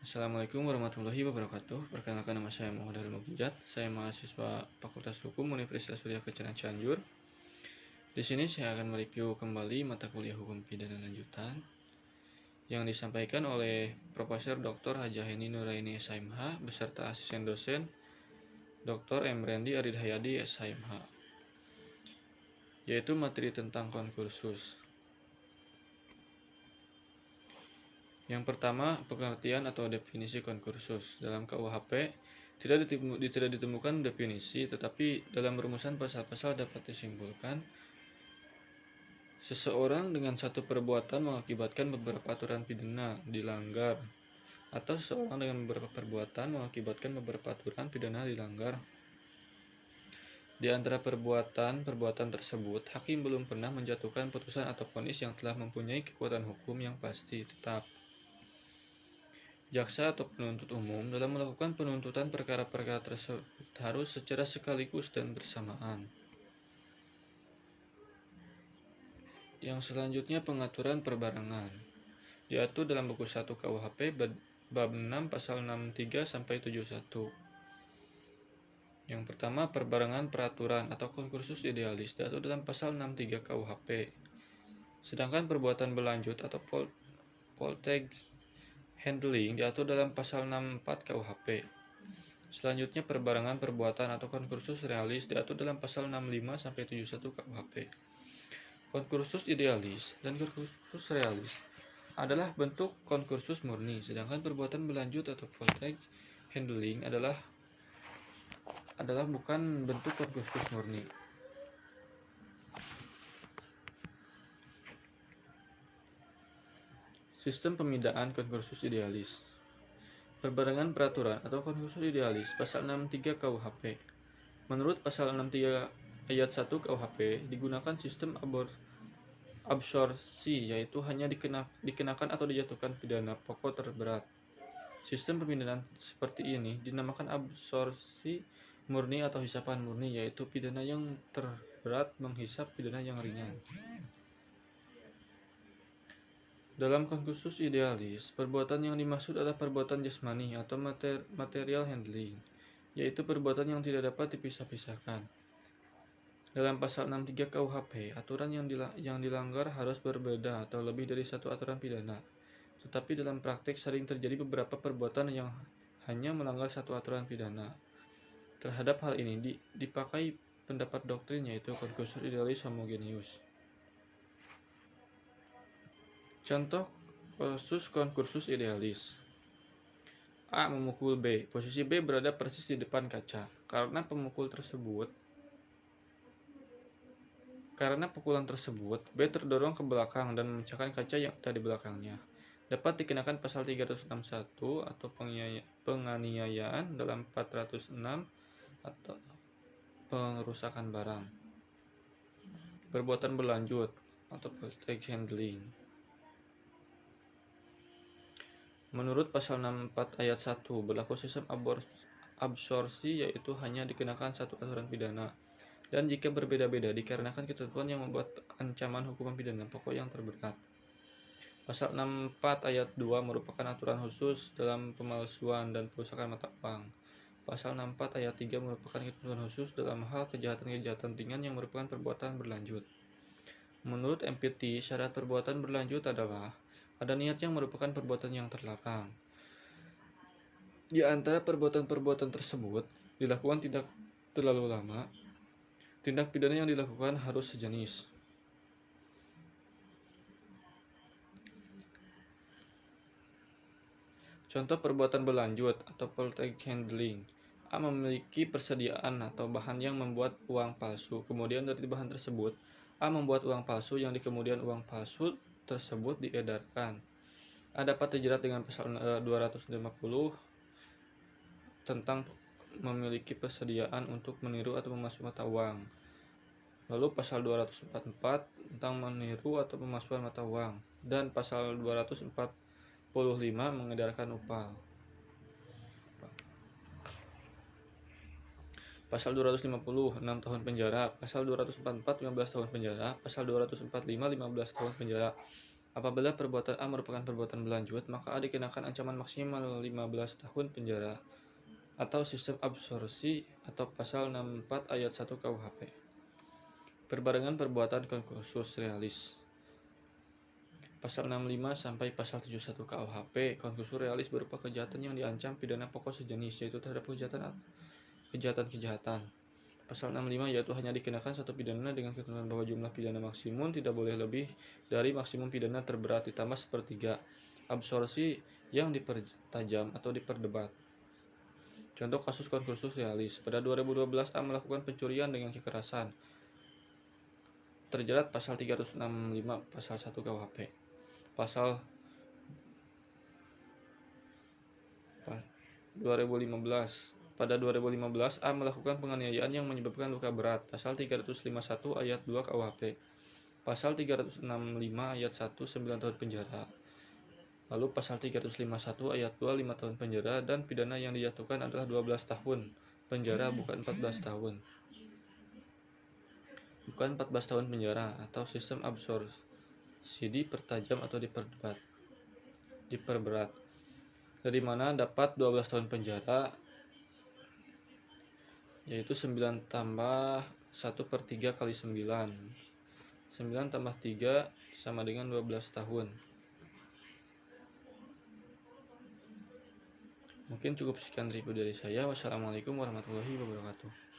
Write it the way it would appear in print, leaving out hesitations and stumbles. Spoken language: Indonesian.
Assalamualaikum warahmatullahi wabarakatuh. Perkenalkan, nama saya Muhammad Harun Mukjizat. Saya mahasiswa Fakultas Hukum Universitas Surya Kencana Cianjur. Di sini saya akan mereview kembali mata kuliah Hukum Pidana Lanjutan yang disampaikan oleh Profesor Dr. Haja Heni Nuraini SHMH beserta asisten dosen Dr. M. Rendi Aridhayadi SHMH, yaitu materi tentang konkursus. Yang pertama, pengertian atau definisi konkursus. Dalam KUHP tidak ditemukan definisi, tetapi dalam rumusan pasal-pasal dapat disimpulkan seseorang dengan satu perbuatan mengakibatkan beberapa aturan pidana dilanggar, atau seseorang dengan beberapa perbuatan mengakibatkan beberapa aturan pidana dilanggar. Di antara perbuatan tersebut, hakim belum pernah menjatuhkan putusan atau vonis yang telah mempunyai kekuatan hukum yang pasti tetap. Jaksa atau penuntut umum dalam melakukan penuntutan perkara-perkara tersebut harus secara sekaligus dan bersamaan. Yang selanjutnya, pengaturan perbarengan. Diatur dalam buku 1 KUHP bab 6 pasal 63 sampai 71. Yang pertama, perbarengan peraturan atau konkursus idealis diatur dalam pasal 63 KUHP. Sedangkan perbuatan berlanjut atau poltergeist handling diatur dalam pasal 64 KUHP. Selanjutnya, perbarengan perbuatan atau konkursus realis diatur dalam pasal 65 sampai 71 KUHP. Konkursus idealis dan konkursus realis adalah bentuk konkursus murni, sedangkan perbuatan berlanjut atau poltergeist handling adalah bukan bentuk konkursus murni. Sistem pemidaan konkursus idealis. Perbarengan peraturan atau konkursus idealis pasal 63 KUHP. Menurut pasal 63 ayat 1 KUHP digunakan sistem absorpsi, yaitu hanya dikenakan atau dijatuhkan pidana pokok terberat. Sistem pemidaan seperti ini dinamakan absorpsi murni atau hisapan murni, yaitu pidana yang terberat menghisap pidana yang ringan. Dalam konkursus idealis, perbuatan yang dimaksud adalah perbuatan jasmani atau material handling, yaitu perbuatan yang tidak dapat dipisah-pisahkan. Dalam pasal 63 KUHP, aturan yang dilanggar harus berbeda atau lebih dari satu aturan pidana. Tetapi dalam praktik sering terjadi beberapa perbuatan yang hanya melanggar satu aturan pidana. Terhadap hal ini dipakai pendapat doktrin, yaitu konkursus idealis homogeneus. Contoh kasus konkursus idealis. A memukul B. Posisi B berada persis di depan kaca. Karena pukulan tersebut, B terdorong ke belakang dan memecahkan kaca yang ada di belakangnya. Dapat dikenakan pasal 361 atau penganiayaan dalam 406 atau pengerusakan barang. Perbuatan berlanjut atau poltergeist handling. Menurut pasal 64 ayat 1, berlaku sistem absorpsi, yaitu hanya dikenakan satu aturan pidana, dan jika berbeda-beda dikarenakan ketentuan yang membuat ancaman hukuman pidana pokok yang terberat. Pasal 64 ayat 2 merupakan aturan khusus dalam pemalsuan dan perusakan mata uang. Pasal 64 ayat 3 merupakan ketentuan khusus dalam hal kejahatan-kejahatan ringan yang merupakan perbuatan berlanjut. Menurut MPT, syarat perbuatan berlanjut adalah ada niat yang merupakan perbuatan yang terlarang. Di antara perbuatan-perbuatan tersebut dilakukan tidak terlalu lama. Tindak pidana yang dilakukan harus sejenis. Contoh perbuatan berlanjut atau poltergeist handling. A memiliki persediaan atau bahan yang membuat uang palsu. Kemudian dari bahan tersebut, A membuat uang palsu yang di kemudian uang palsu tersebut diedarkan. A dapat dijerat dengan pasal 250 tentang memiliki persediaan untuk meniru atau memasukkan mata uang. Lalu pasal 244 tentang meniru atau pemalsuan mata uang, dan pasal 245 mengedarkan upah. Pasal 250 6 tahun penjara, pasal 244 15 tahun penjara, pasal 245 15 tahun penjara, Apabila perbuatan A merupakan perbuatan berlanjut, maka A dikenakan ancaman maksimal 15 tahun penjara atau sistem absorpsi atau pasal 64 ayat 1 KUHP. Perbarengan perbuatan konkursus realis. Pasal 65 sampai pasal 71 KUHP, konkursus realis berupa kejahatan yang diancam pidana pokok sejenis, yaitu terhadap kejahatan-kejahatan. Pasal 65 yaitu hanya dikenakan satu pidana dengan ketentuan bahwa jumlah pidana maksimum tidak boleh lebih dari maksimum pidana terberat ditambah sepertiga. Absorpsi yang dipertajam atau diperdebat. Contoh kasus konkursus realis. Pada 2012 A melakukan pencurian dengan kekerasan. Terjerat pasal 365 pasal 1 KUHP. Pasal 2015. Pada 2015 A melakukan penganiayaan yang menyebabkan luka berat. Pasal 351 ayat 2 KUHP. Pasal 365 ayat 1 9 tahun penjara. Lalu pasal 351 ayat 2 5 tahun penjara dan pidana yang dijatuhkan adalah 12 tahun penjara bukan 14 tahun. Bukan 14 tahun penjara atau sistem absorpsi dipertajam atau diperberat. Dari mana dapat 12 tahun penjara, yaitu 9 tambah 1/3 kali 9. 9 tambah 3 sama dengan 12 tahun. Mungkin cukup sekian review dari saya. Wassalamualaikum warahmatullahi wabarakatuh.